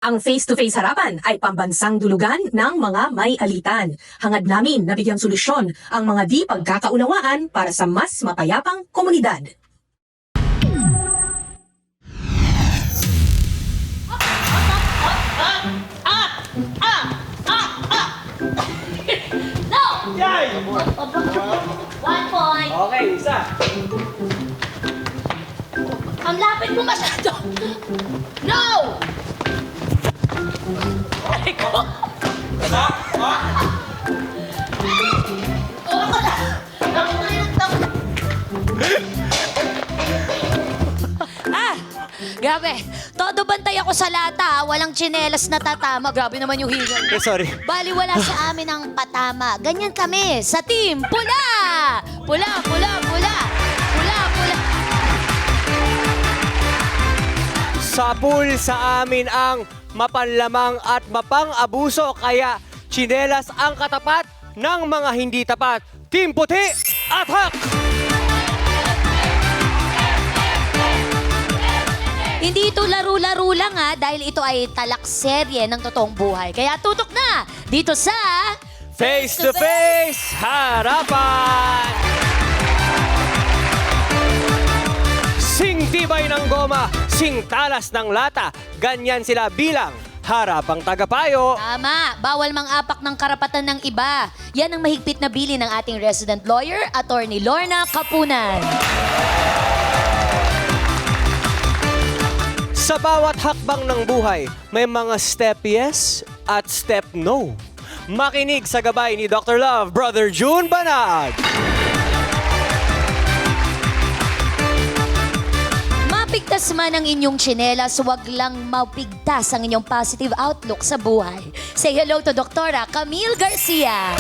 Ang face-to-face harapan ay pambansang dulugan ng mga may alitan. Hangad namin na bigyang solusyon ang mga di pagkakaunawaan para sa mas mapayapang komunidad. No! Yay! 1 point. Okay, isa. Ang lapit mo masyado. No! Ay ko. Oo ko na. Grabe. Todo bantay ako sa lata. Walang tsinelas na tatama. Grabe naman yung hingal. Sorry. Bali, wala sa amin ang patama. Ganyan kami sa team pula! Pula, pula, pula. Pula, pula. Sa pool sa amin ang mapanlamang at mapang-abuso kaya tsinelas ang katapat ng mga hindi tapat. Team Puti, attack! Hindi ito laro-laro lang dahil ito ay talakserye ng totoong buhay. Kaya tutok na dito sa... Face to face, harapan! Sing tibay ng goma, sing talas ng lata. Ganyan sila bilang harapang tagapayo. Tama, bawal mang-apak ng karapatan ng iba. Yan ang mahigpit na bilin ng ating resident lawyer, Attorney Lorna Kapunan. Sa bawat hakbang ng buhay, may mga step yes at step no. Makinig sa gabay ni Dr. Love, Brother June Banag. Mapigtas man ang inyong tsinelas, huwag lang mapigtas ang inyong positive outlook sa buhay. Say hello to Dr. Camille Garcia.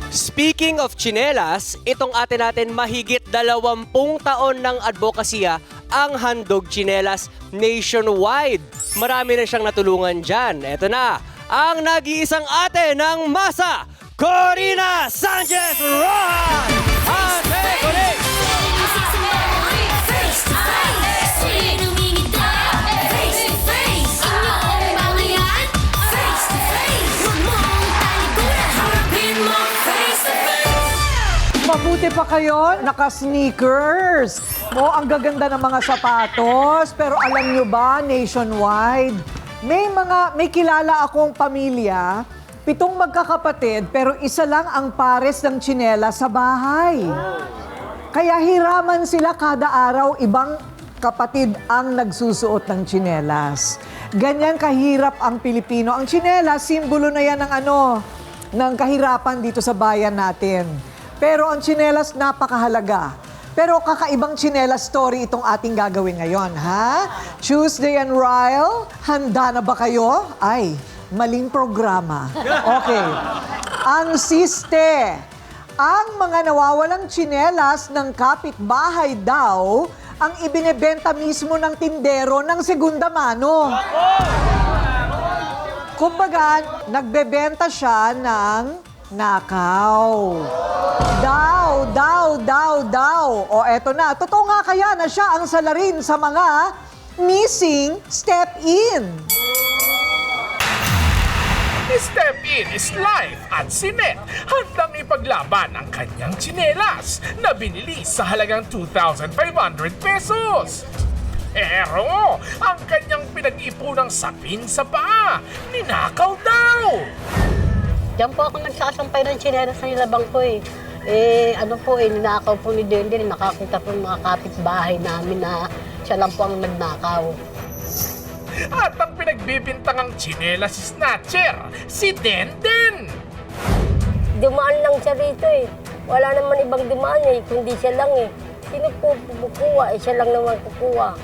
Speaking of tsinelas, itong ate natin mahigit 20 taon ng advokasya ang Handog Tsinelas nationwide. Marami na siyang natulungan dyan. Ito na, ang nag-iisang ate ng masa, Corina Sanchez Rojas! Ate Corina! Mabuti pa kayo, naka-sneakers. No, ang gaganda ng mga sapatos. Pero alam nyo ba, nationwide, may kilala akong pamilya, 7 magkakapatid, pero isa lang ang pares ng tsinela sa bahay. Kaya hiraman sila kada araw, ibang kapatid ang nagsusuot ng tsinelas. Ganyan kahirap ang Pilipino. Ang tsinelas, simbolo na yan ng kahirapan dito sa bayan natin. Pero ang tsinelas napakahalaga. Pero kakaibang tsinelas story itong ating gagawin ngayon, ha? Tuesday and Ryle, handa na ba kayo? Ay, maling programa. Okay. Ang siste. Ang mga nawawalang tsinelas ng kapitbahay daw ang ibinebenta mismo ng tindero ng segunda mano. Kumbaga, nagbebenta siya ng nakaw. Daw. O eto na, totoo nga kaya na siya ang salarin sa mga missing step-in. Step In is live at si Net handang ipaglaban ang kanyang tsinelas na binili sa halagang 2,500 pesos. Pero ang kanyang pinag-ipunang sapin sa paa, ninakaw daw. Diyan po ako nagsasampay ng tsinelas sa nilabang ko eh. Ninakaw po ni Denden. Nakakita po ng mga kapitbahay namin na siya lang po ang nagnakaw. At ang pinagbibintangang tsinelas snatcher, si Denden. Dumaan lang siya rito eh. Wala naman ibang dumaan eh, kundi siya lang eh. Sino po kukuha? Siya lang naman kukuha.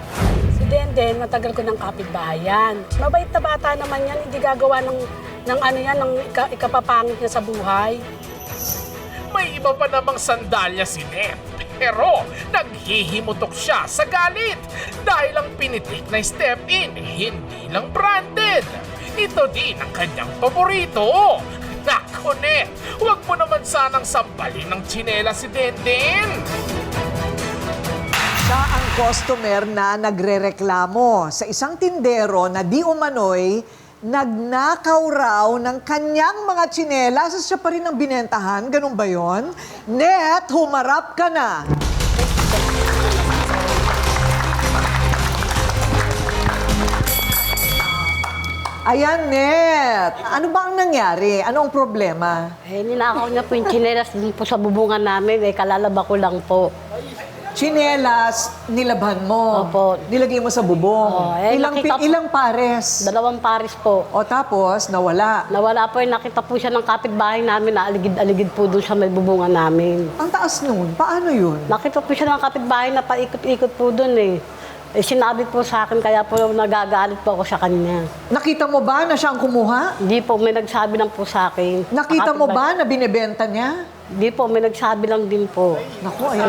Si Denden, matagal ko ng kapitbahay yan. Mabait na bata naman yan, hindi gagawa ng ikapapangit niya sa buhay. May iba pa namang sandalya si Net. Pero naghihimutok siya sa galit dahil ang pinitik na step-in hindi lang branded. Ito din ang kanyang paborito. Nako, Net, huwag mo naman sanang sampalin ng tsinela si Denden. customer na nagrereklamo sa isang tindero na di umano'y nagnakaw raw ng kanyang mga tsinelas at siya pa rin ang binentahan. Ganun ba yon? Net, humarap ka na. Ayan, Net. Ano ba ang nangyari? Ano ang problema? Eh, ninakaw niya po yung chinelas dun po sa bubungan namin. Eh, kalalaba ko lang po. Tsinelas, nilabhan mo. Opo. Nilagay mo sa bubong. Oo, eh, nakita po- ilang pares? 2 pares po. O tapos, nawala. Nawala po, nakita po siya ng kapitbahay namin na aligid-aligid po doon sa may bubungan namin. Ang taas nun. Paano yun? Nakita po siya ng kapitbahay na paikot-ikot po doon eh. Eh, sinabi po sa akin, kaya po nagagalit po ako sa kanya. Nakita mo ba na siya ang kumuha? Hindi po, may nagsabi lang po sa akin. Nakita mo ba na binebenta niya? Hindi po, may nagsabi lang din po. Naku, ayun.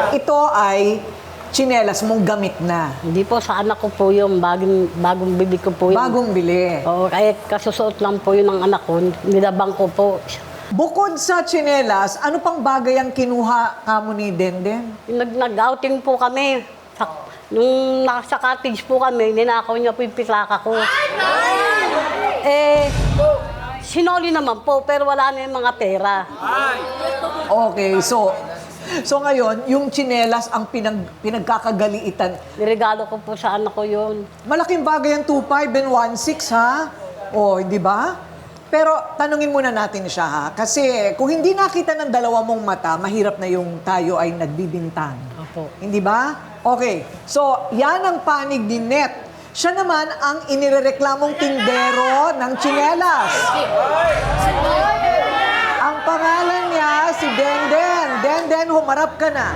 Ito ay tsinelas mong gamit na. Hindi po, sa anak ko po yung bagong bibig ko po yun. Bagong bili. Oo, kaya kasusuot lang po yun ng anak ko. Nilabang ko po. Bukod sa tsinelas, ano pang bagay ang kinuha kamo ni Denden? Nag-outing po kami. Nung nasa cottage po kami, ninakaw niya po yung pitaka ko. Eh, sinoli naman po, pero wala na yung mga pera. Okay, so ngayon, yung tsinelas ang pinagkakagaliitan. Niregalo ko po sa anak ko yun. Malaking bagay ang 2.5 and 1.6, ha? O, hindi ba? Pero tanungin muna natin siya, ha? Kasi kung hindi nakita ng dalawa mong mata, mahirap na yung tayo ay nagbibintang. Opo. Hindi ba? Okay. So, yan ang panig ni Net. Siya naman ang inirereklamong tindero ng tsinelas. Ang pangalan niya si Denden. Denden, humarap ka na.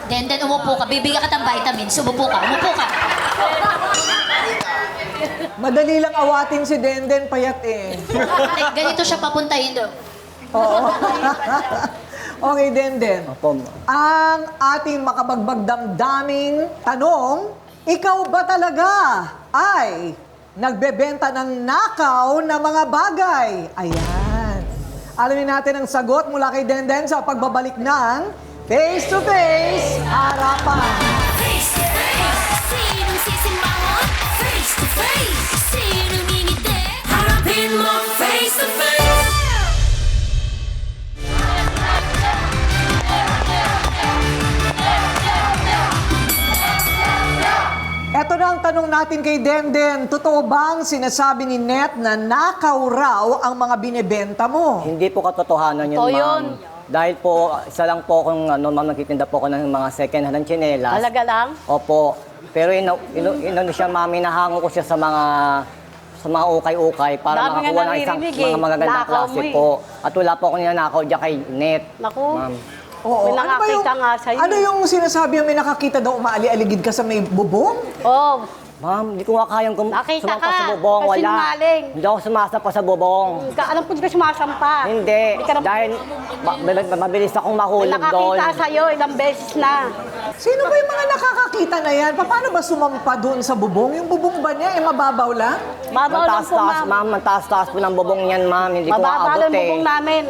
Denden, umupo ka. Bibigyan ka ng vitamins. Umupo ka. Umupo ka. Madali lang awatin si Denden, payat eh. Ganito siya papuntahin daw. Oo. Okay, Denden. Opo, Ang ating makabagbag damdaming tanong, ikaw ba talaga ay nagbebenta ng nakaw na mga bagay? Ayan. Alamin natin ang sagot mula kay Denden sa pagbabalik ng Face to Face Harapan. Face to face, sinong sisimbawan? Face to face, sinong ngingiti? Harapin mo face to face. Eto na ang tanong natin kay Denden. Totoo bang sinasabi ni Net na nakaw raw ang mga binebenta mo? Hindi po katotohanan yun, Totoo ma'am. yun. Dahil po, isa lang po akong, ma'am, nagtitinda po ako ng mga second hand tsinelas. Talaga lang? Opo. Pero siya, ma'am, inahango ko siya sa mga ukay-ukay para Dami nga makakuha ng isang naririnig eh. mga magagandang Nakaw klase mo eh. po. At wala po akong ninanakaw dyan kay Net. Naku. Ma'am. Oo. May Ano ba nakakita nga sa'yo. Ano yung sinasabi yung may nakakita daw umaali-aligid ka sa may bubong? Oh, Ma'am, hindi ko nga kayang Nakita sumampa ka. sa bubong. Kasi Wala. sinungaling. Hindi ako sumasapa sa bubong. alam ko di ka sumasampa. Hindi. Hindi ka na- Dahil mabilis akong May mahulog doon. nakakita sa'yo ilang beses na. Sino ba yung mga nakakakita na yan? Paano ba sumampa doon sa bubong? Yung bubong ba niya, mababaw lang? Mabaw lang po, Mataas-taas, ma'am. ma'am. Mataas-taas po ng bubong niyan, ma'am. Hindi ko Mababa aabot lang eh. bubong namin.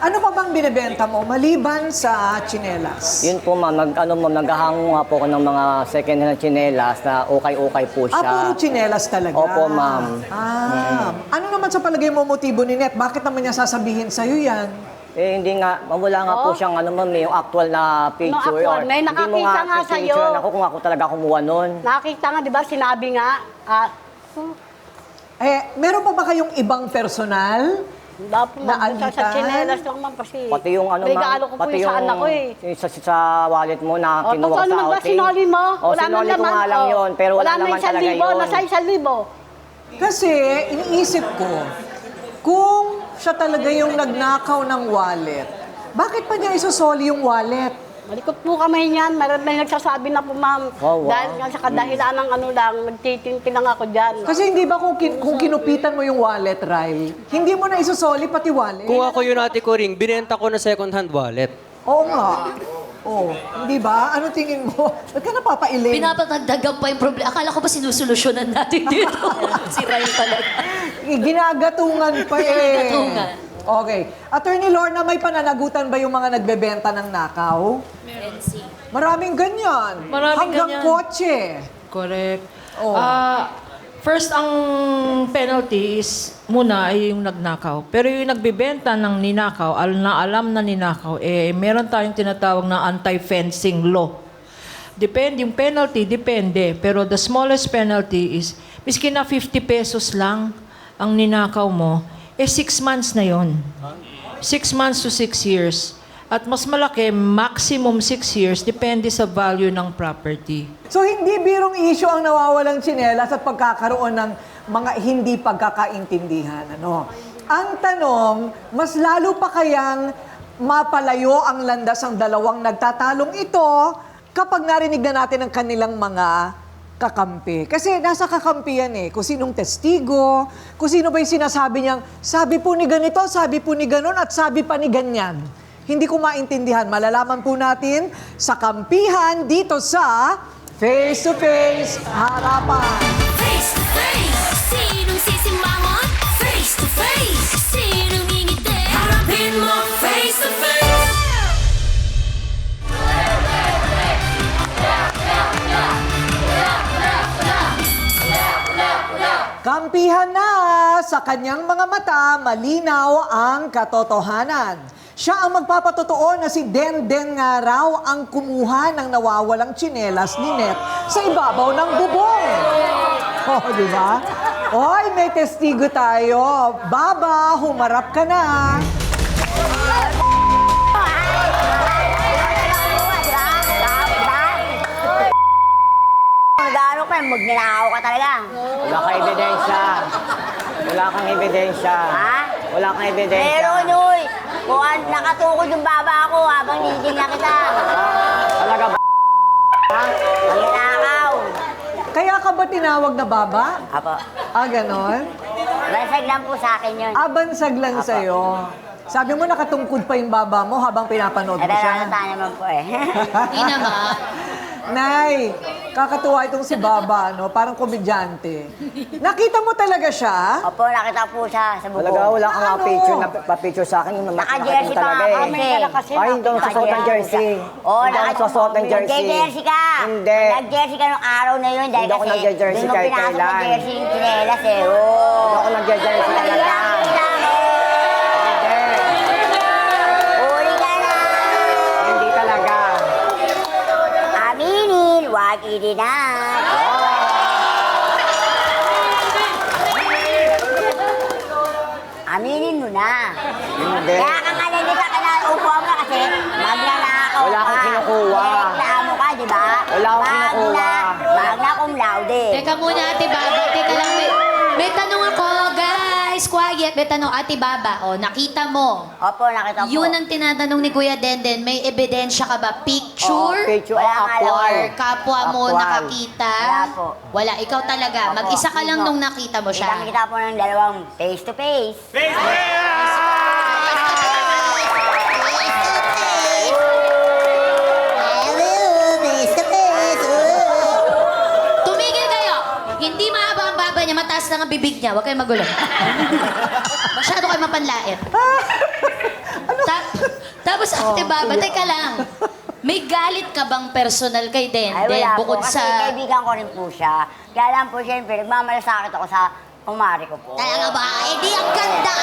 Ano pa bang binebenta mo maliban sa tsinelas? Yun po, ma'am. Naghahango nga po ako ng mga second hand tsinelas na ukay-ukay po siya. Puro tsinelas talaga? Opo, ma'am. Ano naman sa palagay mo motibo ni Net? Bakit naman niya sasabihin sa'yo yan? Eh, hindi nga. Wala nga po siyang, ma'am, yung actual na picture. actual. or May hindi mo nakakita nga sa'yo. picture ako kung ako talaga kumuha nun. Nakita nga, di ba, sinabi nga, Meron pa ba kayong ibang personal? dapat Na sa alitan? tsinelas lang man kasi. Pati yung regalo ko po pati yung sa anak ko eh. sa wallet mo na O, kinuha totoo ko sa naman ba, outing. sinoli mo? O, sinoli ko nga lang yun, pero wala naman talaga yun. Nasa 1,000. Kasi iniisip ko, kung siya talaga yung nagnakaw ng wallet, bakit pa niya isusoli yung wallet? Malikot po kami niyan. May nagsasabi na po, ma'am. Oh, wow. Dahil nga sa kadahilan ng nagtitintin lang ako dyan. Kasi hindi ba kung kinupitan mo yung wallet, Riley, hindi mo na isusoli pati wallet? Kung ako yun, Ate Coring, binenta ko na second hand wallet. Oo nga. Oh, hindi ba? Ano tingin mo? Ba't ka napapailing? Pinapatagdagan pa yung problema. Akala ko ba sinusolusyonan natin dito? Si Ryan talaga. Ginagatungan pa eh. Gatungan. Okay. Attorney Lorna, may pananagutan ba yung mga nagbebenta ng nakaw? Maraming ganyan. Maraming Hanggang ganyan. kotse. Correct. Oh. First, ang penalty is muna ay yung nagnakaw. Pero yung nagbebenta ng ninakaw, alam na ninakaw, meron tayong tinatawag na anti-fencing law. Depende, yung penalty, depende. Pero the smallest penalty is, miski na 50 pesos lang ang ninakaw mo, 6 months na yon. 6 months to 6 years. At mas malaki, maximum 6 years, depende sa value ng property. So hindi birong issue ang nawawalang tsinelas at pagkakaroon ng mga hindi pagkakaintindihan. Ano? Ang tanong, mas lalo pa kayang mapalayo ang landas ng dalawang nagtatalong ito kapag narinig na natin ang kanilang mga kakampi. Kasi nasa kakampi yan eh. Kung sinong testigo, kung sino ba yung sinasabi niyang, sabi po ni ganito, sabi po ni ganon, at sabi pa ni ganyan. Hindi ko maintindihan. Malalaman po natin sa kampihan dito sa Face to Face Harapan. Face to face, sinong sisimangon? Face to face, sinong ngingiti? Harapin mo face to face. Kampihan na! Sa kanyang mga mata, malinaw ang katotohanan. Siya ang magpapatotoo na si Denden nga raw ang kumuha ng nawawalang tsinelas ni Net sa ibabaw ng bubong. Oh, di ba? Oy, may testigo tayo. Baba, humarap ka na. Magano ka, magnanakaw ka talaga. Wala kang ebidensya. Wala kang ebidensya. Ha? Wala kang ebidensya. Meron, uy. Kung nakatukod yung baba ko habang nigil na kita. Talaga ba? Magnanakaw. Kaya ka ba tinawag na baba? Apo. Ah, ganon? Basag lang po sa akin yun. Abansag lang sa'yo. Sabi mo nakatungkod pa yung baba mo habang pinapanood mo siya. Nadarata naman po eh. Hindi naman. Nay, kakatuwa itong si Baba, no? Parang komedyante. Nakita mo talaga siya? Opo, nakita po siya sa bubong. Talaga, wala kang Ano? picture na pa-picture sa akin. Yung Naka-jersey pa nga eh. kami. Ay, hindi ako nagsusuot ng jersey. Oo, Hindi ako nagsusuot ng jersey. Nag-jersey ka. Hindi. Nag-jersey ka nung araw na yun. Dahil Hindi ako kasi nag-jersey doon mo kahit pinasok kailan. ng jersey yung chinelas eh. Oo. Hindi ako nag-jersey talaga. Uli ka na. Hindi talaga. Aminin, wag idinan. Aminin mo na. Hindi. Kaya ka nga nandito ka na upo mo kasi magnanakaw Wala akong ka. kinukuha. Reklamo ka, di ba? Wala akong kinukuha. Magna cum laude. Teka muna, Ate Baba. Teka lang, may tanong ako, guys. Quiet. May tanong, Ate Baba. O, nakita mo. Opo, nakita ko. Yun ang tinatanong ni Kuya Denden. May ebidensya ka ba? Picture? Picture Wala nga lang. Or actual. kapwa mo Actual. nakakita? Wala po. Wala. Ikaw talaga. Opo. Mag-isa ka lang Mismo. nung nakita mo siya. Kita po ng dalawang face to face. Tumigil kayo! Hindi mahaba ang baba niya, mataas lang ang bibig niya. Huwag kayong magulo. Masyado kayo mapanlait. Tapos, Ate Baba, teka lang. May galit ka bang personal kay Ay, Denden wala po. bukod Kasi sa... kaibigan ko rin po siya. Kaya lang po, siyempre, nagmamalasakit ako sa kumari ko po. Talaga ba? Eh, di ang ganda!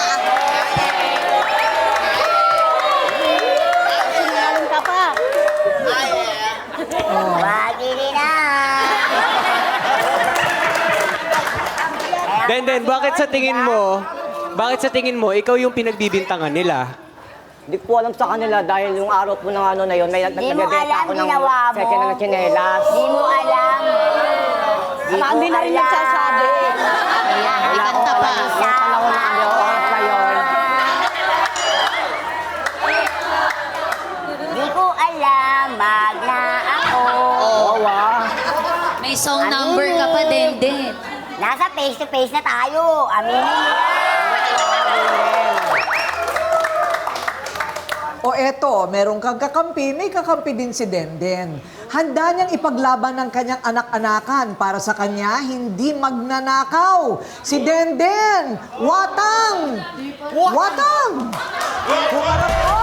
Sinalong ka pa. Wag idinan. Denden, bakit sa tingin mo, ikaw yung pinagbibintangan nila? Hindi ko alam sa kanila dahil yung araw po ng ano na yun, may Di mo nagbebenta alam, ako ng ginawa mo. second na tsinelas. Di mo alam. Hindi na rin nagsasabi. Ayan, ikanta pa. Yung panahon na ano, oras na yun. Di ko alam, magna ako. Wawa. May song number ka pa, Denden. Nasa face to face na tayo. Aminin mo yan. O eto, merong kang kakampi, may kakampi din si Denden. Handa niyang ipaglaban ng kanyang anak-anakan para sa kanya hindi magnanakaw. Si Denden, watang! Watang! Humarap po!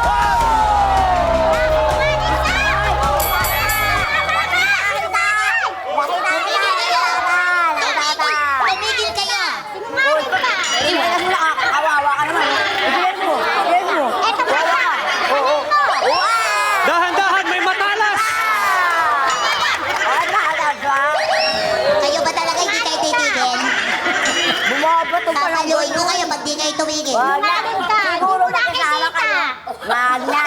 Tumigil kayo! Iwanan mo na, kawawa ka naman. Iwanan mo. Eto pa ka! Dahan-dahan, may matalas! Kayo ba talaga hindi kayo titigil? Bumabato ka lang. Papaluin ko kayo pag di kayo tumigil. Wala. Siguro nakasama ka na. Magna.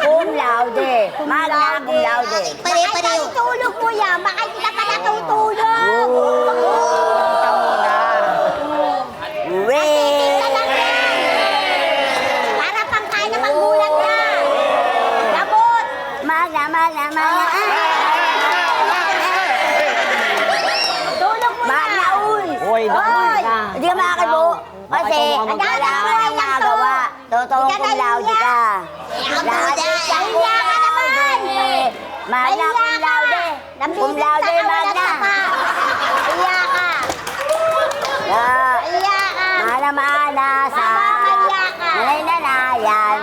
Cum laude. Magna cum laude. Pare-pareho. Tulog mo yan. Baka hindi ka pala tutulog. Para pang kain na magulat ka. Labot. Magna. Tulog mo na. Magna, uy. Hoy, magna. Hindi ka makakibo. Kasi, kailangan mo magawa. Totoo cum laude ka. Kaya ka naman. Magna cum laude. Cum laude, magna. Kaya ka. Kaya ka. Mana-mana sa nanay-nanayan.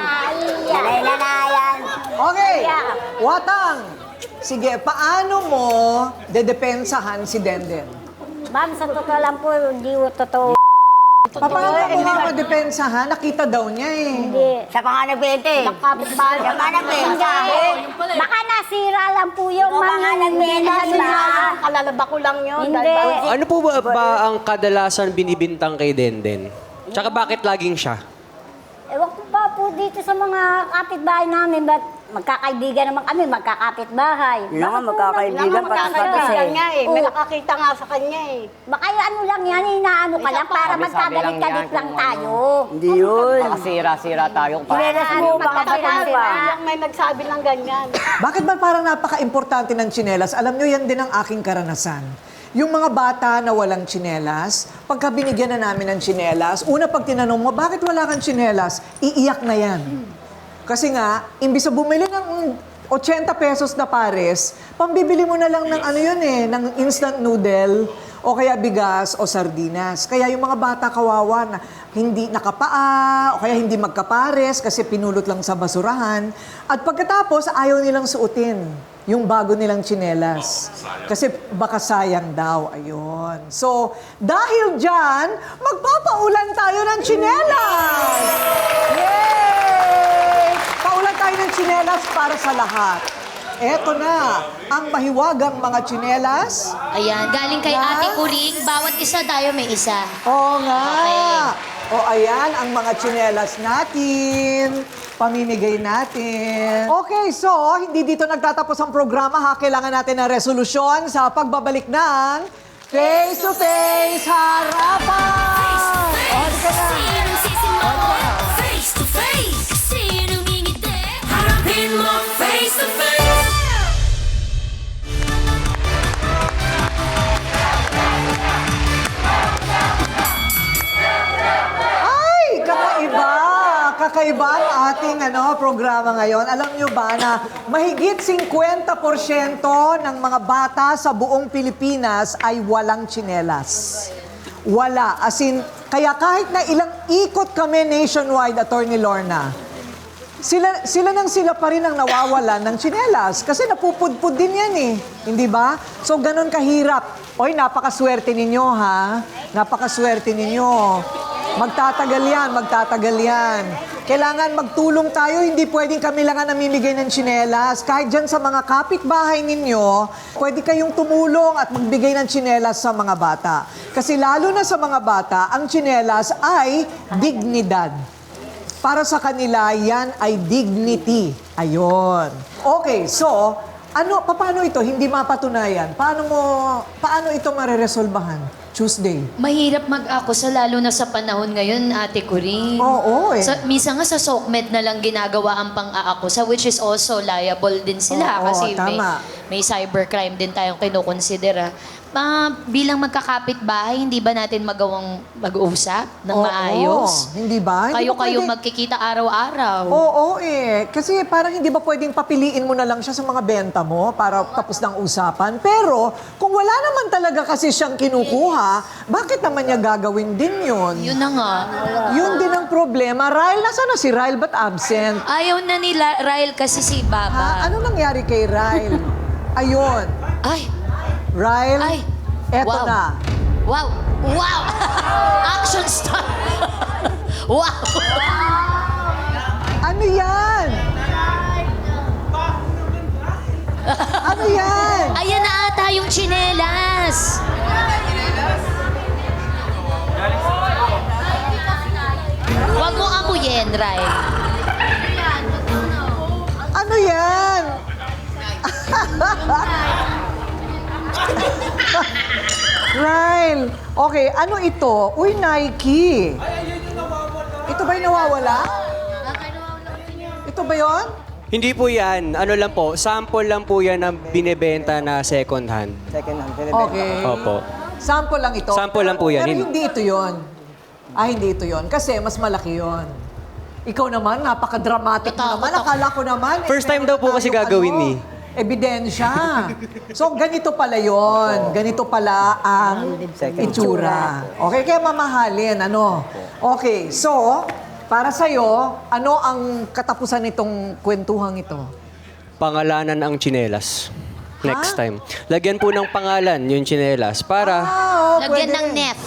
Nanay-nanayan. Okay, Watang. Sige, paano mo dedepensahan si Denden? Ma'am, sa totoo lang po, hindi ko totoo. Paano mo nga madepensahan? Nakita daw niya eh. Hindi. Siya pa nga nagbente. Siya pa nagbenta. Baka nasira lang po yung mga nagbenta. Kalalaba ko lang yun. Hindi. Ano po ba ang kadalasan binibintang kay Denden? Tsaka bakit laging siya? Ewan ko pa po dito sa mga kapitbahay namin, ba't magkakaibigan naman kami, magkakapitbahay. Yun nga, magkakaibigan, magkakaibigan niya eh. May nakakita nga sa kanya eh. Baka yung ano lang yan, inaano ka lang para magkagalit-galit lang tayo. Hindi yun. Baka sira-sira tayo. Chinelas mo, baka Kaya may nagsabi ng ganyan. Bakit ba parang napaka-importante ng tsinelas? Alam nyo, yan din ang aking karanasan. Yung mga bata na walang tsinelas, pagka binigyan na namin ng tsinelas, una pag tinanong mo, bakit wala kang tsinelas? Iiyak na yan. Kasi nga, imbis na bumili ng 80 pesos na pares, pambibili mo na lang ng ano yun eh, ng instant noodle, o kaya bigas o sardinas. Kaya yung mga bata kawawa na hindi nakapaa, o kaya hindi magkapares kasi pinulot lang sa basurahan. At pagkatapos, ayaw nilang suotin yung bago nilang tsinelas. Kasi baka sayang daw. Ayun. So, dahil dyan, magpapaulan tayo ng tsinelas! Yay! Paulan tayo ng tsinelas para sa lahat. Eto na, ang mahiwagang mga tsinelas. Ayan, galing kay Ate Kuring. Bawat isa tayo may isa. Oo nga. Okay. O ayan, ang mga tsinelas natin. Pamimigay natin. Okay, so, hindi dito nagtatapos ang programa ha. Kailangan natin ng resolusyon sa pagbabalik ng Face to Face Harapan! On ka na. Sinong sisimangon? Face to face. Sinong ngingiti? Harapin mo face to face. Ay, kakaiba! Kakaiba ang ating programa ngayon. Alam nyo ba na mahigit 50% ng mga bata sa buong Pilipinas ay walang tsinelas. Wala. As in, kaya kahit na ilang ikot kami nationwide, Attorney Lorna, sila pa rin ang nawawalan ng tsinelas. Kasi napupudpud din yan eh. Hindi ba? So, ganun kahirap. Oy, napakaswerte ninyo, ha? Napakaswerte ninyo. Magtatagal yan, magtatagal yan. Kailangan magtulong tayo, hindi pwedeng kami lang ang namimigay ng tsinelas. Kahit dyan sa mga kapitbahay ninyo, pwede kayong tumulong at magbigay ng tsinelas sa mga bata. Kasi lalo na sa mga bata, ang tsinelas ay dignidad. Para sa kanila, yan ay dignity. Ayon. Okay, so, paano ito? Hindi mapatunayan. Paano ito mareresolbahan? Tuesday. Mahirap mag-akusa lalo na sa panahon ngayon, Ate Kuring. Oo eh. Minsan nga sa SOCMED na lang ginagawa ang pang-aakusa, which is also liable din sila Oo, kasi tama. may cybercrime din tayong kinukonsidera. bilang magkakapit-bahay, hindi ba natin magawang mag-usap ng Oo, maayos? hindi ba? Hindi ba Kayo-kayo pwede- magkikita araw-araw. Oo, kasi parang hindi ba pwedeng papiliin mo na lang siya sa mga benta mo para tapos ng usapan? Pero kung wala naman talaga kasi siyang kinukuha, bakit naman niya gagawin din yun? Yun na nga. Yun din ang problema. Ryle, nasaan na si Ryle? Ba't absent? Ayaw na nila, Ryle, kasi si Ha? Baba. Ano nangyari kay Ryle? Ayun. Ay, Ryle, ay. eto Wow. na. Wow! Wow! Action star! Wow! Ano yan? Ano yan? Ayan na ata yung tsinelas! Huwag mo amuyin, Ray. Ano yan? Ryle, okay, ano ito? Uy, Nike. Ito ba yung nawawala? Ito ba yon? Hindi po yan. Ano lang po, sample lang po yan ng binibenta na second hand. Second hand. Okay. Opo. Sample lang ito. Sample lang po yan. Pero hindi ito yon. Hindi ito yon. Kasi mas malaki yon. Ikaw naman, napaka-dramatic mo naman. Akala ko naman. First time daw po kasi tayong gagawin ni. Ebidensya. So, ganito pala yon. Ganito pala ang itsura. Okay, kaya mamahalin. Ano? Okay, so, para sa'yo, ano ang katapusan nitong kwentuhang ito? Pangalanan ang tsinelas. Next time. Lagyan po ng pangalan yung tsinelas para... Lagyan pwede ng rin. net.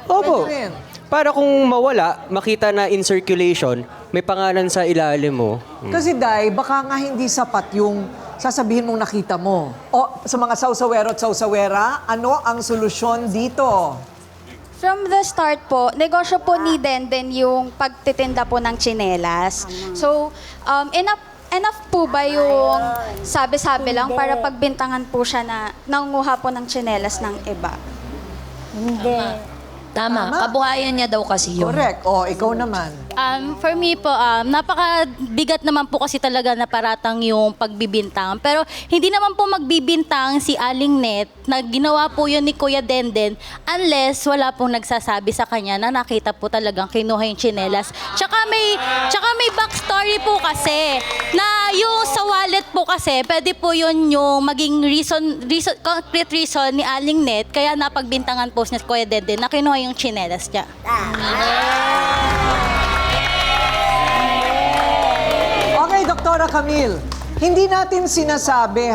Opo. Pwede rin. Para kung mawala, makita na in circulation, may pangalan sa ilalim mo. Kasi Day, baka nga hindi sapat yung sasabihin mong nakita mo. O sa mga sausawero at sausawera, ano ang solusyon dito? From the start po, negosyo po ni Denden yung pagtitinda po ng tsinelas. So, enough po ba yung sabi-sabi lang para pagbintangan po siya na nanguha po ng tsinelas ng iba? Tama. Kabuhayan niya daw kasi yun. Correct. O, ikaw naman. For me po, napakabigat naman po kasi talaga na paratang yung pagbibintang. Pero hindi naman po magbibintang si Aling Net na ginawa po yun ni Kuya Denden unless wala pong nagsasabi sa kanya na nakita po talagang kinuha yung tsinelas. Tsaka may backstory po kasi na yung sa wallet po kasi pwede po yun yung maging concrete reason ni Aling Net kaya napagbintangan po si Kuya Denden na kinuha yung tsinelas niya. Okay, Doktora Camille. Hindi natin sinasabi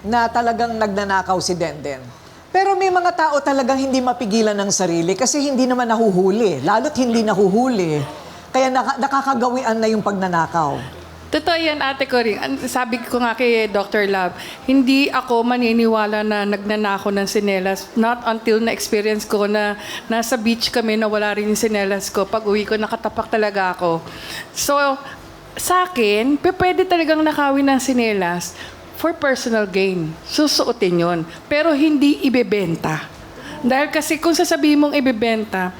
na talagang nagnanakaw si Denden. Pero may mga tao talagang hindi mapigilan ng sarili kasi hindi naman nahuhuli. Lalo't hindi nahuhuli. Kaya nakakagawian na yung pagnanakaw. Totoo yan, Ate Coring. Sabi ko nga kay Dr. Love, hindi ako maniniwala na nagnanakaw ng sinelas. Not until na-experience ko na nasa beach kami na wala rin yung sinelas ko. Pag uwi ko, nakatapak talaga ako. So, sa akin, pwede talagang nakawin ng sinelas for personal gain. Susuotin yon. Pero hindi ibebenta. Dahil kasi kung sasabihin mong ibebenta,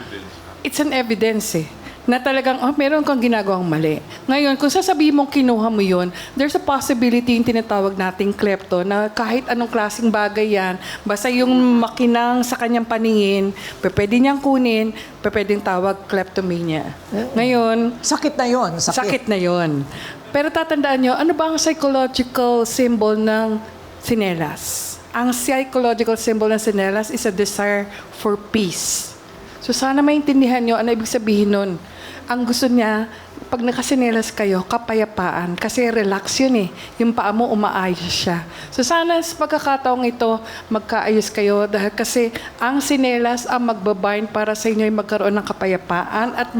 it's an evidence na talagang, meron kang ginagawang mali. Ngayon, kung sasabihin mong kinuha mo yun, there's a possibility yung tinatawag nating klepto na kahit anong klaseng bagay yan, basta yung makinang sa kanyang paningin, pwede niyang kunin, pwedeng tawag kleptomania. Ngayon, sakit na yun. Sakit na yun. Pero tatandaan nyo, ano ba ang psychological symbol ng sinelas? Ang psychological symbol ng sinelas is a desire for peace. So sana maintindihan nyo ano ibig sabihin nun. Ang gusto niya, pag nakasinelas kayo, kapayapaan. Kasi relax yun Yung paa mo, umaayos siya. So sana sa pagkakataong ito, magkaayos kayo. Dahil kasi ang sinelas ang magbabind para sa inyo ay magkaroon ng kapayapaan at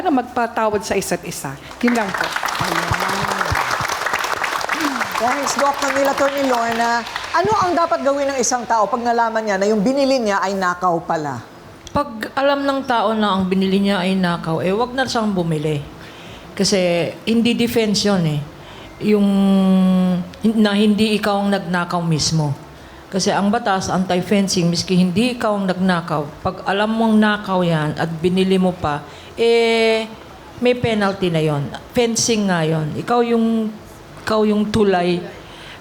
magpatawad sa isa't isa. Yun lang po. Thanks, Doc Camille, Atty. Lorna. Ano ang dapat gawin ng isang tao pag nalaman niya na yung binili niya ay nakaw pala? Pag alam ng tao na ang binili niya ay nakaw, wag na siyang bumili. Kasi hindi defense yun Yung na hindi ikaw ang nagnakaw mismo. Kasi ang batas, anti-fencing, miski hindi ikaw ang nagnakaw, pag alam mong nakaw yan at binili mo pa, may penalty na yon. Fencing nga yon. Ikaw yung tulay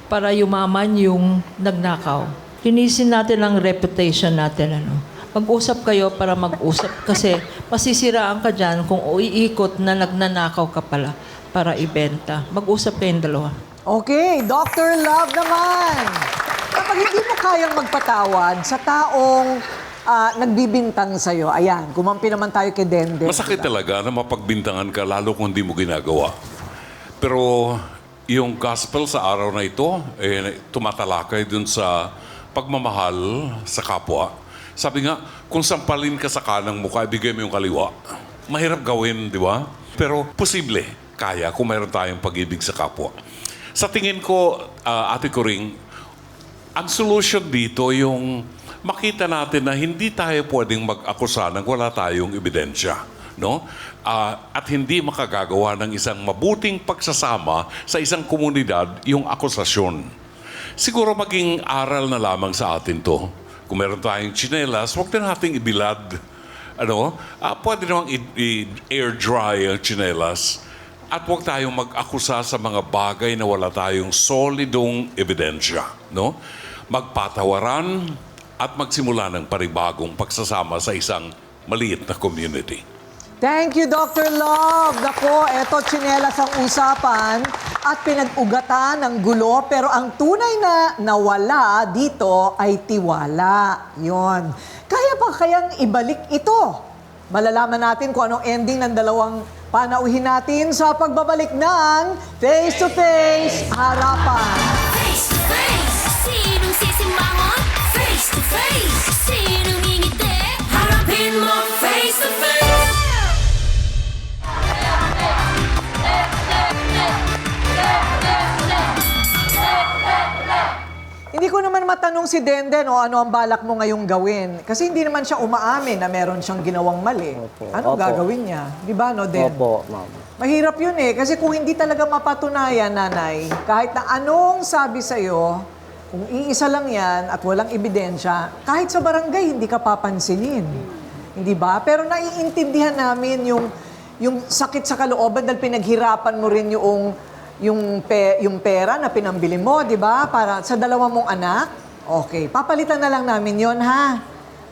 para yumaman yung nagnakaw. linisin natin ang reputation natin. Mag-usap kayo para mag-usap kasi masisiraan ka dyan kung iikot na nagnanakaw ka pala para ibenta. Mag-usap kayong dalawa. Okay, Dr. Love naman. Kapag hindi mo kayang magpatawad sa taong nagbibintang sa'yo, ayan, kumampi naman tayo kay Denden. Masakit talaga na mapagbintangan ka lalo kung hindi mo ginagawa. Pero yung gospel sa araw na ito, tumatalakay dun sa pagmamahal sa kapwa. Sabi nga, kung sampalin ka sa kanang mukha, ibigay mo yung kaliwa. Mahirap gawin, di ba? Pero posible, kaya kung mayroon tayong pag-ibig sa kapwa. Sa tingin ko, Ate Coring, ang solution dito yung makita natin na hindi tayo pwedeng mag-akusa nang wala tayong ebidensya. No? At hindi makagagawa ng isang mabuting pagsasama sa isang komunidad yung akusasyon. Siguro maging aral na lamang sa atin to. Kung meron tayong tsinelas, huwag na nating ibilad. Pwede namang i-air dry ang tsinelas. At huwag tayong mag-akusa sa mga bagay na wala tayong solidong ebidensya. No? Magpatawaran at magsimula ng panibagong pagsasama sa isang maliit na community. Thank you, Dr. Love. Nako, eto, tsinelas ang usapan at pinag-ugatan ng gulo. Pero ang tunay na nawala dito ay tiwala. Yon. Kaya pa kayang ibalik ito? Malalaman natin kung anong ending ng dalawang panauhin natin sa pagbabalik ng Face to Face Harapan. Face to face, sinong sisimangon? Face to face, sinong ngingiti? Harapin mo face to face. Hindi ko naman matanong si Denden ano ang balak mo ngayong gawin. Kasi hindi naman siya umaamin na meron siyang ginawang mali. Anong gagawin niya? Di ba, no, Den? Opo, ma'am. Mahirap yun kasi kung hindi talaga mapatunayan, nanay, kahit na anong sabi sa'yo, kung iisa lang yan at walang ebidensya, kahit sa barangay, hindi ka papansinin. Hindi ba? Pero naiintindihan namin yung sakit sa kalooban dahil pinaghirapan mo rin yung pera na pinambili mo, di ba? Para sa dalawa mong anak. Okay, papalitan na lang namin yon ha?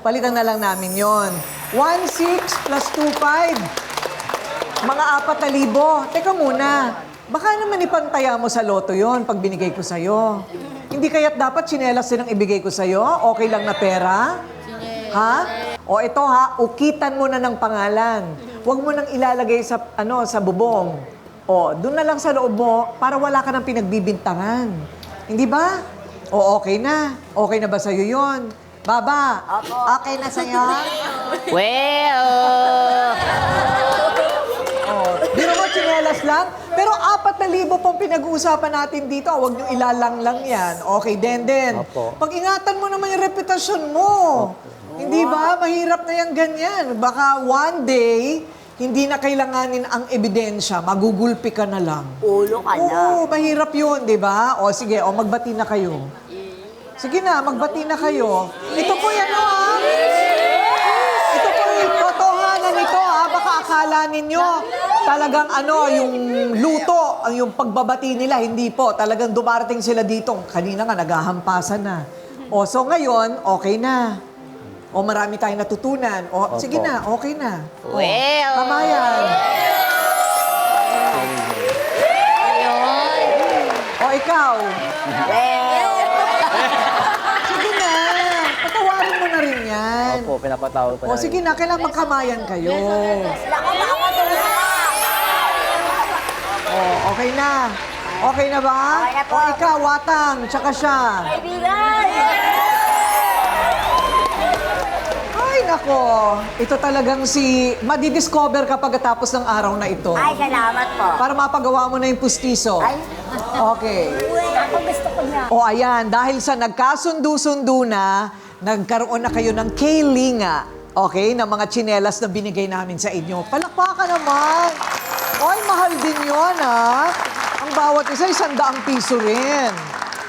Palitan na lang namin yon. 1,600 plus 2,500. Mga 4,000. Teka muna, baka naman ipantaya mo sa loto yon pag binigay ko sa'yo. Hindi kaya't dapat tsinelas din ang ibigay ko sa'yo? Okay lang na pera? Ha? O ito ha, ukitan mo na ng pangalan. Huwag mo nang ilalagay sa bubong. O, doon na lang sa loob mo para wala ka ng pinagbibintangan. Hindi ba? O, okay na. Okay na ba sa'yo yun? Baba, okay na sa'yo? Well, Di naman tsinelas lang. Pero 4,000 pong pinag-uusapan natin dito. Huwag nyo ilalang lang yan. Okay, Denden. Pag-ingatan mo naman yung reputasyon mo. Hindi ba? Mahirap na yung ganyan. Baka one day, hindi na kailanganin ang ebidensya, magugulpi ka na lang. ulo ka na. Oo, mahirap yun, di ba? O sige, magbati na kayo. Sige na, magbati na kayo. Ito po yan, ha? Ito po yung totohanan nito, ha? Baka akala ninyo, talagang yung luto, yung pagbabati nila, hindi po. Talagang dumarating sila dito. Kanina nga, naghahampasan na. O, so ngayon, okay na. O marami tayong natutunan. O, sige na, okay na. O, Well. tama yan. O, ikaw. Sige na, patawarin mo na rin yan. Opo, pinapatawag ko na. O, sige na, kailangan magkamayan kayo. O, okay na. Okay na ba? Okay na po. O, ikaw, Watang, tsaka siya. Ay, nako. Ito talagang madidiscover ka pagkatapos ng araw na ito. Ay, salamat po. Para mapagawa mo na yung pustiso. Ay. Okay. Ako gusto ko na. O ayan, dahil sa nagkasundo-sundo na, nagkaroon na kayo ng K-linga, okay, ng mga tsinelas na binigay namin sa inyo. Palakpakan naman. Oy, mahal din yun, ha? Ang bawat isa, 100 piso rin.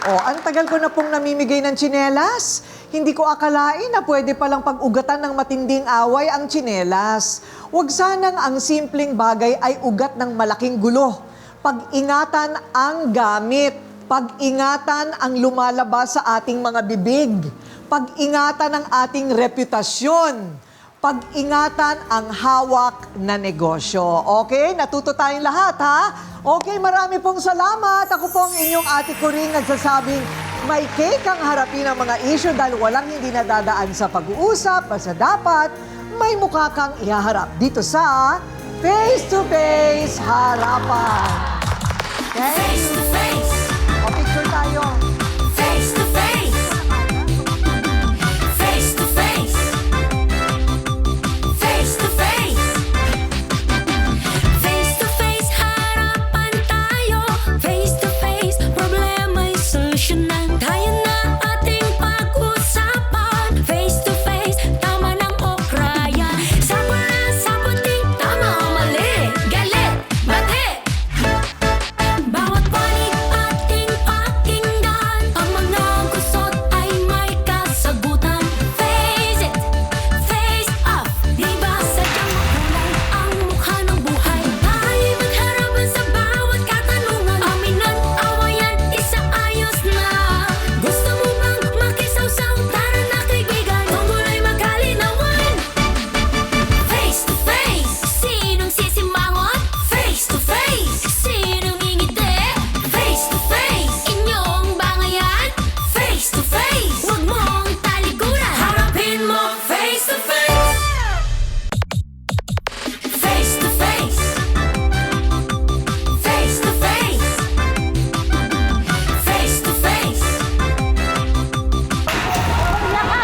O, ang tagal ko na pong namimigay ng tsinelas. Hindi ko akalain na pwede palang pag-ugatan ng matinding away ang tsinelas. Huwag sanang ang simpleng bagay ay ugat ng malaking gulo. Pag-ingatan ang gamit. Pag-ingatan ang lumalabas sa ating mga bibig. Pag-ingatan ang ating reputasyon. Pag-ingatan ang hawak na negosyo. Okay? Natuto tayong lahat, ha? Okay, marami pong salamat. Ako po ang inyong Ate Coring nagsasabing may cake ang harapin ang mga issue dahil walang hindi nadadaan sa pag-uusap. Basta dapat may mukha kang ihaharap dito sa Face to Face Harapan. Okay? Face to face. O, picture tayo. Face to face. Face to face. Face to face. Face to face, harapan tayo. Face to face, problema'y solusyonan. Kaya na ating pag-usapan. Face to face, tama ng okrayan. Saparan sa puting, tama o mali. Galit, bati. Bawat panig ating pakinggan. Ang mga gusot ay may kasagutan. Face it, face off. Di ba sadyang makulay ang mukha ng buhay? Tayo'y magharapan sa bawat katanungan. Aminan, awayan, isaayos na. Gusto mo bang makisawsaw? Tara na kaibigan, tungkol ay magkalinawan. Face to face, sinong sisimangot? Face to face, sinong ngingiti? Face to face, inyong bangayan? Face to face, huwag mong talikuran. Harapin mo face to face. Face to face. Face to face. Face to face.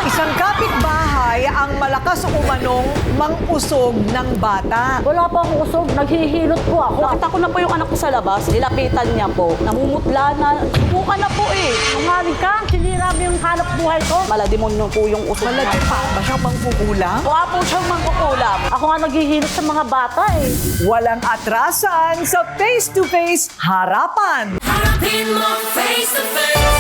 Isang kapitbahay ang malakas umanong mang-usog ng bata. Wala po akong usog, naghihilot po ako. Nakita ko na po yung anak ko sa labas, nilapitan niya po. Namumutla na, subukan na po eh. Umalig ka, sinira mo yung hanap buhay ko. Malademonyo po yung usog niya. Malaki pa ba siyang mangkukulam? Wala po siyang mangkukulam. Ako nga naghihilot sa mga bata eh. Walang atrasan sa Face to Face Harapan. Harapin mo face to face.